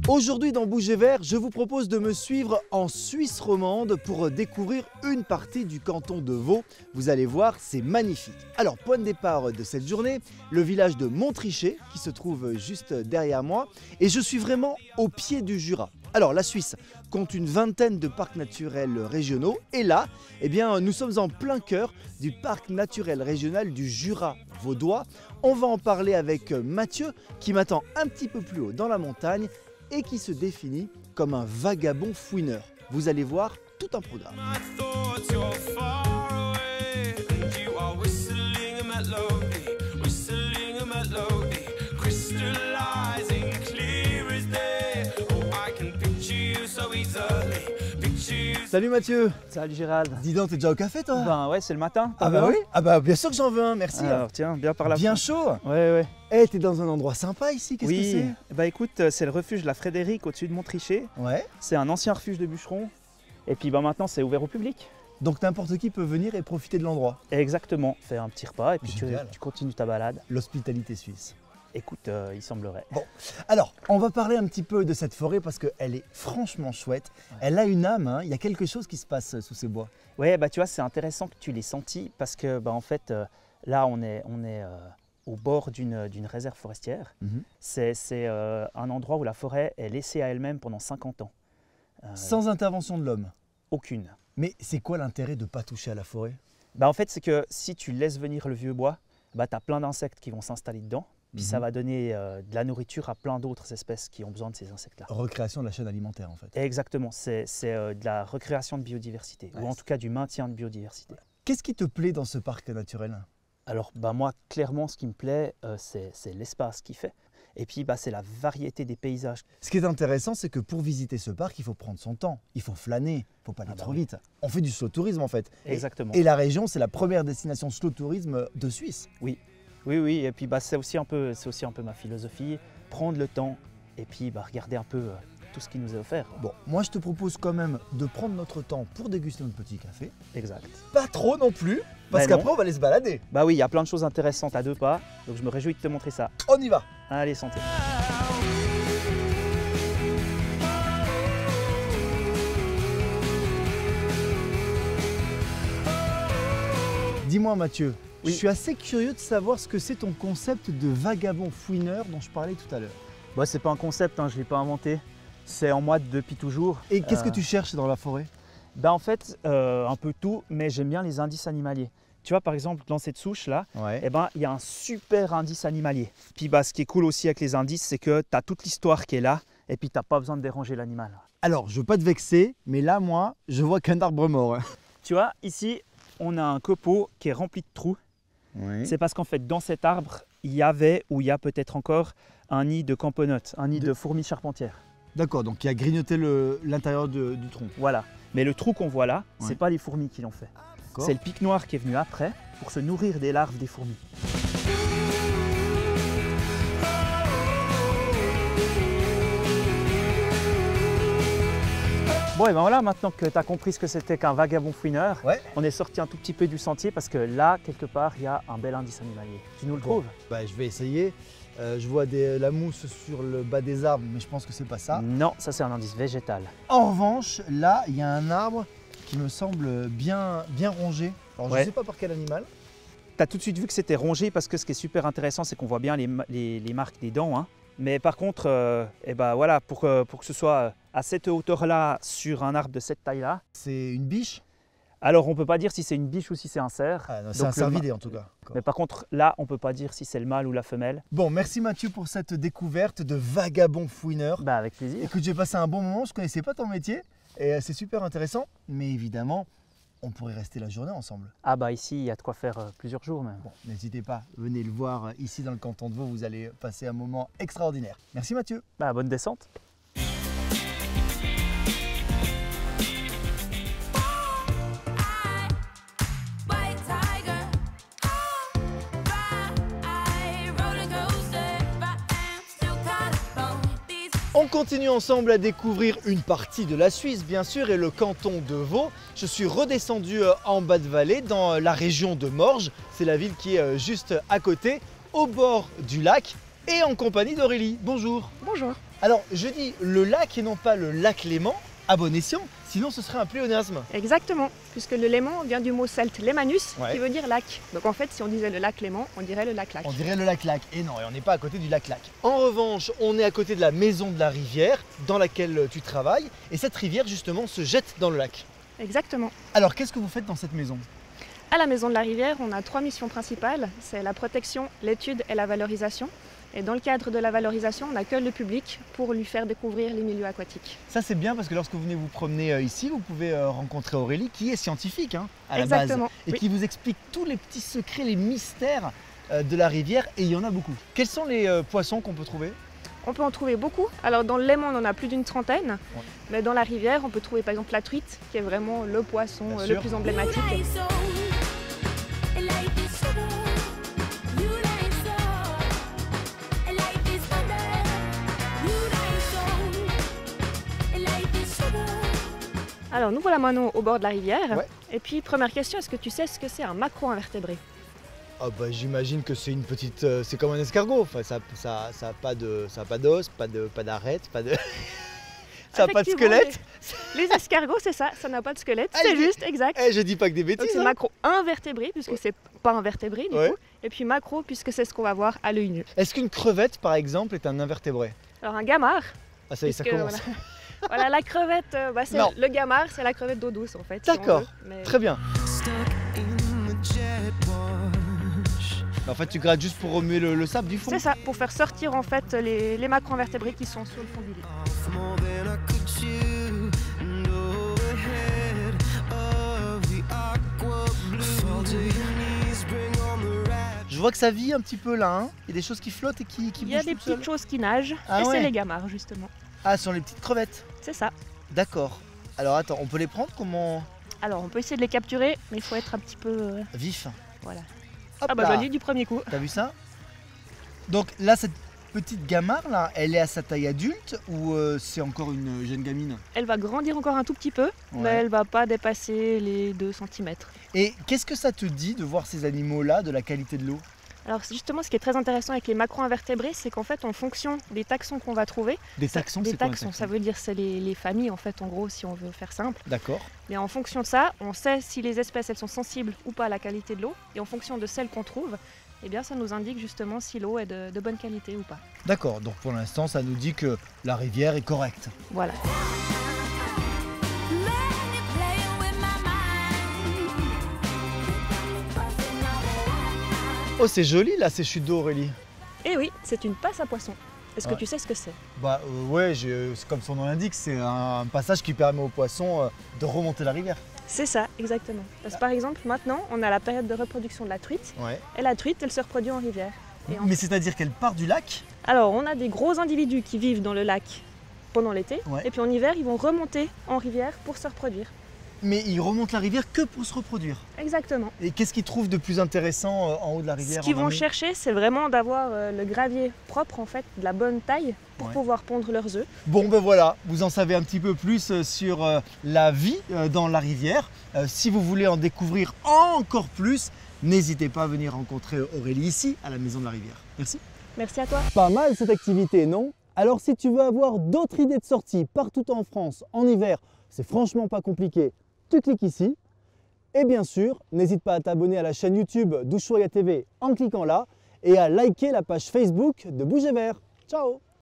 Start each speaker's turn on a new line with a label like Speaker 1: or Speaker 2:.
Speaker 1: Aujourd'hui dans Bouger Vert, je vous propose de me suivre en Suisse romande pour découvrir une partie du canton de Vaud. Vous allez voir, c'est magnifique. Alors, point de départ de cette journée, le village de Montrichet qui se trouve juste derrière moi. Et je suis vraiment au pied du Jura. Alors, la Suisse compte une vingtaine de parcs naturels régionaux. Et là, eh bien, nous sommes en plein cœur du parc naturel régional du Jura vaudois. On va en parler avec Mathieu qui m'attend un petit peu plus haut dans la montagne et qui se définit comme un vagabond fouineur. Vous allez voir tout un programme. Salut Mathieu.
Speaker 2: Salut Gérald.
Speaker 1: Dis donc, t'es déjà au café toi?
Speaker 2: Ben ouais, c'est le matin.
Speaker 1: Ah bah oui. Ah bah bien sûr que j'en veux un, merci.
Speaker 2: Alors tiens, bien par la
Speaker 1: Bien chaud.
Speaker 2: Ouais.
Speaker 1: Eh, t'es dans un endroit sympa ici, qu'est-ce que c'est?
Speaker 2: Bah écoute, c'est le refuge La Frédérique au-dessus de Montrichet.
Speaker 1: Ouais.
Speaker 2: C'est un ancien refuge de bûcherons. Et puis bah maintenant c'est ouvert au public.
Speaker 1: Donc n'importe qui peut venir et profiter de l'endroit.
Speaker 2: Exactement, faire un petit repas et puis tu
Speaker 1: Génial.
Speaker 2: continues ta balade.
Speaker 1: L'hospitalité suisse.
Speaker 2: Écoute, il semblerait.
Speaker 1: Bon, alors, on va parler un petit peu de cette forêt parce qu'elle est franchement chouette. Elle a une âme, hein. Il y a quelque chose qui se passe sous ces bois.
Speaker 2: Ouais, bah tu vois, c'est intéressant que tu l'aies senti parce que bah en fait, là on est au bord d'une réserve forestière. C'est un endroit où la forêt est laissée à elle-même pendant 50 ans.
Speaker 1: Sans intervention de l'homme.
Speaker 2: Aucune.
Speaker 1: Mais c'est quoi l'intérêt de ne pas toucher à la forêt?
Speaker 2: Bah en fait, c'est que si tu laisses venir le vieux bois, bah tu as plein d'insectes qui vont s'installer dedans. Puis ça va donner de la nourriture à plein d'autres espèces qui ont besoin de ces insectes-là.
Speaker 1: Recréation de la chaîne alimentaire en fait.
Speaker 2: Exactement, c'est de la recréation de biodiversité, ou en tout cas du maintien de biodiversité.
Speaker 1: Qu'est-ce qui te plaît dans ce parc naturel?
Speaker 2: Alors bah moi, clairement, ce qui me plaît, c'est l'espace qu'il fait. Et puis bah, c'est la variété des paysages.
Speaker 1: Ce qui est intéressant, c'est que pour visiter ce parc, il faut prendre son temps, il faut flâner, il ne faut pas aller trop vite. On fait du slow tourisme en fait.
Speaker 2: Exactement.
Speaker 1: Et la région, c'est la première destination slow tourisme de Suisse.
Speaker 2: Oui, et puis bah, c'est aussi un peu ma philosophie, prendre le temps et puis bah, regarder un peu tout ce qui nous est offert.
Speaker 1: Bon, moi je te propose quand même de prendre notre temps pour déguster notre petit café.
Speaker 2: Exact.
Speaker 1: Pas trop non plus, parce qu'après on va aller se balader.
Speaker 2: Bah oui, il y a plein de choses intéressantes à deux pas, donc je me réjouis de te montrer ça.
Speaker 1: On y va.
Speaker 2: Allez, santé.
Speaker 1: Dis-moi Mathieu,
Speaker 2: oui.
Speaker 1: Je suis assez curieux de savoir ce que c'est ton concept de vagabond fouineur dont je parlais tout à l'heure.
Speaker 2: Bah, c'est pas un concept, hein, je ne l'ai pas inventé. C'est en moi depuis toujours.
Speaker 1: Et qu'est-ce que tu cherches dans la forêt?
Speaker 2: Bah, en fait, un peu tout, mais j'aime bien les indices animaliers. Tu vois, par exemple, dans cette souche là, eh ben, y a un super indice animalier. Puis bah, ce qui est cool aussi avec les indices, c'est que tu as toute l'histoire qui est là et puis tu n'as pas besoin de déranger l'animal.
Speaker 1: Alors, je veux pas te vexer, mais là, moi, je vois qu'un arbre mort.
Speaker 2: Tu vois, ici, on a un copeau qui est rempli de trous. C'est parce qu'en fait, dans cet arbre, il y avait, ou il y a peut-être encore, un nid de camponotes, un nid de fourmis charpentières.
Speaker 1: D'accord, donc il a grignoté l'intérieur du tronc.
Speaker 2: Voilà. Mais le trou qu'on voit là, c'est pas les fourmis qui l'ont fait. C'est le pic noir qui est venu après pour se nourrir des larves des fourmis. Bon, et ben voilà, maintenant que tu as compris ce que c'était qu'un vagabond fouineur, on est sorti un tout petit peu du sentier parce que là, quelque part, il y a un bel indice animalier. Tu nous le trouves?
Speaker 1: Bah, je vais essayer. Je vois la mousse sur le bas des arbres, mais je pense que c'est pas ça.
Speaker 2: Non, ça c'est un indice végétal.
Speaker 1: En revanche, là, il y a un arbre qui me semble bien rongé. Alors, je ne sais pas par quel animal.
Speaker 2: Tu as tout de suite vu que c'était rongé parce que ce qui est super intéressant, c'est qu'on voit bien les marques des dents. Hein. Mais par contre, voilà, pour que ce soit à cette hauteur-là, sur un arbre de cette taille-là.
Speaker 1: C'est une biche?
Speaker 2: Alors, on ne peut pas dire si c'est une biche ou si c'est un cerf.
Speaker 1: Ah, c'est un cervidé en tout cas.
Speaker 2: Mais par contre, là, on ne peut pas dire si c'est le mâle ou la femelle.
Speaker 1: Bon, merci Mathieu pour cette découverte de vagabond fouineur.
Speaker 2: Bah, avec plaisir.
Speaker 1: Écoute, j'ai passé un bon moment, je ne connaissais pas ton métier et c'est super intéressant. Mais évidemment, on pourrait rester la journée ensemble.
Speaker 2: Ah bah ici, il y a de quoi faire plusieurs jours même.
Speaker 1: Bon, n'hésitez pas, venez le voir ici dans le canton de Vaud, vous allez passer un moment extraordinaire. Merci Mathieu.
Speaker 2: Bah, bonne descente.
Speaker 1: On continue ensemble à découvrir une partie de la Suisse, bien sûr, et le canton de Vaud. Je suis redescendu en bas de vallée, dans la région de Morges. C'est la ville qui est juste à côté, au bord du lac, et en compagnie d'Aurélie. Bonjour.
Speaker 3: Bonjour.
Speaker 1: Alors je dis le lac et non pas le lac Léman, à bon escient, sinon ce serait un pléonasme.
Speaker 3: Exactement, puisque le Léman vient du mot celte Lémanus,
Speaker 1: Ouais.
Speaker 3: qui veut dire lac. Donc en fait, si on disait le lac Léman, on dirait le lac-lac.
Speaker 1: On dirait le lac-lac. Et non, et on n'est pas à côté du lac-lac. En revanche, on est à côté de la maison de la rivière dans laquelle tu travailles. Et cette rivière, justement, se jette dans le lac.
Speaker 3: Exactement.
Speaker 1: Alors, qu'est-ce que vous faites dans cette maison?
Speaker 3: À la Maison de la Rivière, on a 3 missions principales. C'est la protection, l'étude et la valorisation. Et dans le cadre de la valorisation, on accueille le public pour lui faire découvrir les milieux aquatiques.
Speaker 1: Ça, c'est bien parce que lorsque vous venez vous promener ici, vous pouvez rencontrer Aurélie, qui est scientifique à la
Speaker 3: Exactement,
Speaker 1: base. Et
Speaker 3: oui.
Speaker 1: qui vous explique tous les petits secrets, les mystères de la rivière. Et il y en a beaucoup. Quels sont les poissons qu'on peut trouver?
Speaker 3: On peut en trouver beaucoup. Alors dans le Léman, on en a plus d'une trentaine.
Speaker 1: Ouais.
Speaker 3: Mais dans la rivière, on peut trouver par exemple la truite, qui est vraiment le poisson
Speaker 1: Bien
Speaker 3: le
Speaker 1: sûr.
Speaker 3: plus emblématique. Alors nous voilà maintenant au bord de la rivière.
Speaker 1: Ouais.
Speaker 3: Et puis première question, est-ce que tu sais ce que c'est un macro-invertébré?
Speaker 1: Ah bah, j'imagine que c'est une petite... c'est comme un escargot. Enfin, ça a pas d'os, pas d'arête, pas de... ça n'a pas de
Speaker 3: Effectivement,
Speaker 1: squelette.
Speaker 3: Les escargots, c'est ça, ça n'a pas de squelette,
Speaker 1: Ah,
Speaker 3: c'est
Speaker 1: je-
Speaker 3: juste, exact.
Speaker 1: Je dis pas que des
Speaker 3: Donc
Speaker 1: bêtises.
Speaker 3: c'est
Speaker 1: hein.
Speaker 3: macro-invertébré, puisque c'est pas un vertébré du
Speaker 1: Ouais.
Speaker 3: coup. Et puis macro, puisque c'est ce qu'on va voir à l'œil nu.
Speaker 1: Est-ce qu'une crevette, par exemple, est un invertébré?
Speaker 3: Alors un gamard,
Speaker 1: Ah ça y est, ça
Speaker 3: puisque,
Speaker 1: commence.
Speaker 3: voilà, la crevette, c'est
Speaker 1: Non.
Speaker 3: le gamard, c'est la crevette d'eau douce en fait. si on
Speaker 1: D'accord.
Speaker 3: veut, mais-
Speaker 1: Très bien. En fait, tu grattes juste pour remuer le sable du fond.
Speaker 3: C'est ça, pour faire sortir en fait les macro-invertébrés qui sont sur le fond du lit.
Speaker 1: Je vois que ça vit un petit peu là. Hein. Il y a des choses qui flottent et qui
Speaker 3: Il y a
Speaker 1: bougent
Speaker 3: des
Speaker 1: toutes seules.
Speaker 3: petites choses qui nagent,
Speaker 1: Ah
Speaker 3: et
Speaker 1: ouais.
Speaker 3: c'est les gamards justement.
Speaker 1: Ah, ce sont les petites crevettes.
Speaker 3: C'est ça.
Speaker 1: D'accord. Alors attends, on peut les prendre comment?
Speaker 3: Alors on peut essayer de les capturer, mais il faut être un petit peu...
Speaker 1: Vif.
Speaker 3: voilà.
Speaker 1: Hop
Speaker 3: Ah bah
Speaker 1: là.
Speaker 3: joli du premier coup.
Speaker 1: T'as vu ça? Donc là, cette petite gamarre là, elle est à sa taille adulte ou c'est encore une jeune gamine?
Speaker 3: Elle va grandir encore un tout petit peu, mais
Speaker 1: Ouais.
Speaker 3: elle va pas dépasser les 2 cm.
Speaker 1: Et qu'est-ce que ça te dit de voir ces animaux-là, de la qualité de l'eau?
Speaker 3: Alors justement, ce qui est très intéressant avec les macro-invertébrés, c'est qu'en fait, en fonction des taxons qu'on va trouver,
Speaker 1: Des taxons,
Speaker 3: des
Speaker 1: c'est quoi un
Speaker 3: taxons,
Speaker 1: taxon?
Speaker 3: ça veut dire c'est les familles en fait, en gros, si on veut faire simple.
Speaker 1: D'accord.
Speaker 3: Mais en fonction de ça, on sait si les espèces elles sont sensibles ou pas à la qualité de l'eau, et en fonction de celles qu'on trouve, eh bien, ça nous indique justement si l'eau est de bonne qualité ou pas.
Speaker 1: D'accord, donc pour l'instant, ça nous dit que la rivière est correcte.
Speaker 3: Voilà.
Speaker 1: Oh, c'est joli là, ces chutes d'eau, Aurélie.
Speaker 3: Et oui, c'est une passe à poissons. Est-ce
Speaker 1: Ouais.
Speaker 3: que tu sais ce que c'est?
Speaker 1: Bah ouais, c'est comme son nom l'indique, c'est un passage qui permet aux poissons de remonter la rivière.
Speaker 3: C'est ça, exactement. Parce que par exemple, maintenant, on a la période de reproduction de la truite,
Speaker 1: Ouais.
Speaker 3: et la truite, elle se reproduit en rivière. Et en-
Speaker 1: Mais c'est-à-dire qu'elle part du lac.
Speaker 3: Alors, on a des gros individus qui vivent dans le lac pendant l'été,
Speaker 1: Ouais.
Speaker 3: et puis en hiver, ils vont remonter en rivière pour se reproduire.
Speaker 1: Mais ils remontent la rivière que pour se reproduire.
Speaker 3: Exactement.
Speaker 1: Et qu'est-ce qu'ils trouvent de plus intéressant en haut de la rivière?
Speaker 3: Ce qu'ils
Speaker 1: en
Speaker 3: vont
Speaker 1: amont?
Speaker 3: chercher, c'est vraiment d'avoir le gravier propre, en fait, de la bonne taille, pour
Speaker 1: Ouais.
Speaker 3: pouvoir pondre leurs œufs.
Speaker 1: Bon ben voilà, vous en savez un petit peu plus sur la vie dans la rivière. Si vous voulez en découvrir encore plus, n'hésitez pas à venir rencontrer Aurélie ici, à la Maison de la Rivière. Merci.
Speaker 3: Merci à toi.
Speaker 1: Pas mal cette activité, non? Alors si tu veux avoir d'autres idées de sortie partout en France, en hiver, c'est franchement pas compliqué. Tu cliques ici. Et bien sûr, n'hésite pas à t'abonner à la chaîne YouTube d'Ushuaïa TV en cliquant là et à liker la page Facebook de Bouger Vert. Ciao!